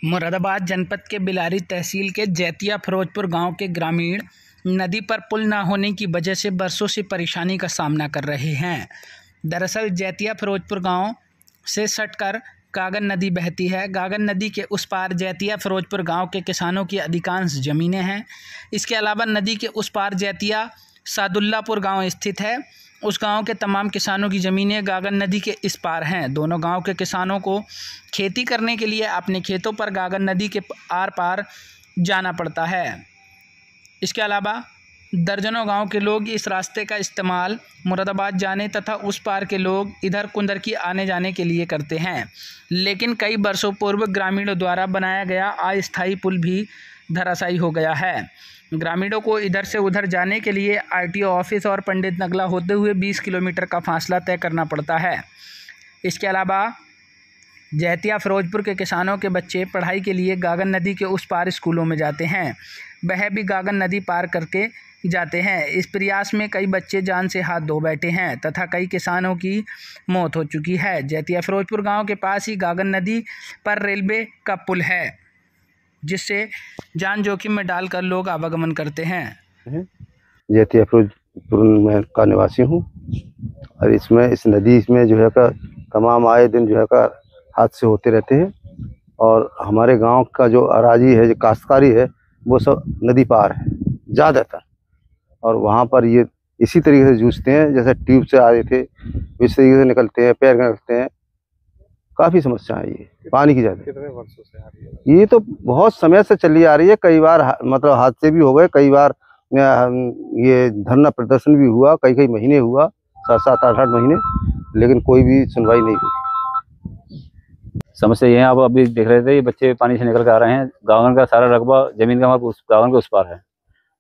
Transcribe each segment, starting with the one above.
मुरादाबाद जनपद के बिलारी तहसील के जैतिया फिरोजपुर गांव के ग्रामीण नदी पर पुल न होने की वजह से बरसों से परेशानी का सामना कर रहे हैं। दरअसल जैतिया फिरोजपुर गांव से सटकर गागन नदी बहती है। गागन नदी के उस पार जैतिया फिरोजपुर गांव के किसानों की अधिकांश ज़मीनें हैं। इसके अलावा नदी के उस पार जैतिया सादुल्लापुर गांव स्थित है। उस गांव के तमाम किसानों की ज़मीनें गागन नदी के इस पार हैं। दोनों गांव के किसानों को खेती करने के लिए अपने खेतों पर गागन नदी के आर पार जाना पड़ता है। इसके अलावा दर्जनों गांव के लोग इस रास्ते का इस्तेमाल मुरादाबाद जाने तथा उस पार के लोग इधर कुंदरकी आने जाने के लिए करते हैं। लेकिन कई वर्षों पूर्व ग्रामीणों द्वारा बनाया गया अस्थायी पुल भी धराशायी हो गया है। ग्रामीणों को इधर से उधर जाने के लिए आरटीओ ऑफिस और पंडित नगला होते हुए 20 किलोमीटर का फासला तय करना पड़ता है। इसके अलावा जैतिया फिरोजपुर के किसानों के बच्चे पढ़ाई के लिए गागन नदी के उस पार स्कूलों में जाते हैं। वह भी गागन नदी पार करके जाते हैं। इस प्रयास में कई बच्चे जान से हाथ धो बैठे हैं तथा कई किसानों की मौत हो चुकी है। जैतिया फिरोजपुर गांव के पास ही गागन नदी पर रेलवे का पुल है, जिससे जान जोखिम में डालकर लोग आवागमन करते हैं। जैतिया फिरोजपुर में का निवासी हूँ और इसमें इस नदी में जो है का तमाम आए दिन जो है का हादसे होते रहते हैं और हमारे गांव का जो अराजी है, जो काश्तकारी है, वो सब नदी पार है ज़्यादातर। और वहाँ पर ये इसी तरीके से जूझते हैं जैसे ट्यूब से आ रहे थे, इस तरीके से निकलते हैं, पैर निकलते हैं। काफ़ी समस्या है ये पानी की ज़्यादा। कितने वर्षों से आ रही है? ये तो बहुत समय से चली आ रही है। कई बार मतलब हादसे भी हो गए, कई बार ये धरना प्रदर्शन भी हुआ, कई महीने हुआ, 7-7, 8-8 महीने, लेकिन कोई भी सुनवाई नहीं हुई। समस्या ये है, आप अभी देख रहे थे, ये बच्चे पानी से निकल के आ रहे हैं। गाँव का सारा रकबा जमीन का हमारा गाँव के उस पार है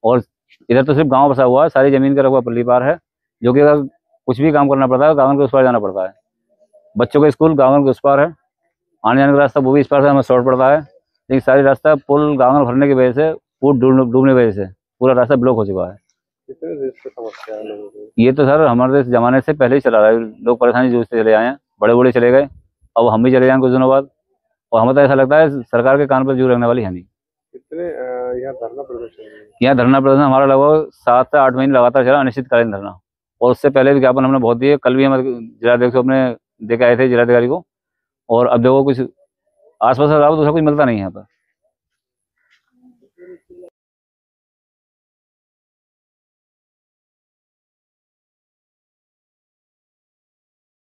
और इधर तो सिर्फ गांव बसा हुआ है। सारी जमीन का रकबा पल्ली पार है, जो कि अगर कुछ भी काम करना पड़ता है गाँव के उस पार जाना पड़ता है। बच्चों का स्कूल गाँव के उस पार है, आने जाने का रास्ता वो भी इस पार से हमें शॉर्ट पड़ता है। लेकिन सारी रास्ता पुल गाँव भरने की वजह से, पुल डूबने की वजह से पूरा रास्ता ब्लॉक हो चुका है। कितने देश से समस्या है लोगों को? ये तो सर हमारे ज़माने से पहले ही चला रहा है। लोग परेशानी जूझते चले आए हैं, बड़े बूढ़े चले गए, अब हम भी चले जाएंगे कुछ दिनों बाद। और हमें तो ऐसा लगता है सरकार के कान पर जू रखने वाली है नहीं। कितने यहाँ धरना प्रदर्शन हमारा लगभग 7 से 8 महीने लगातार चला, अनिश्चितकालीन धरना। और उससे पहले विज्ञापन हमने बहुत दिए। कल भी हमारे जिलाध्यक्ष अपने दे के आए थे, जिलाधिकारी को। और अब देखो कुछ आसपास का दूसरा कुछ मिलता नहीं है यहाँ पर।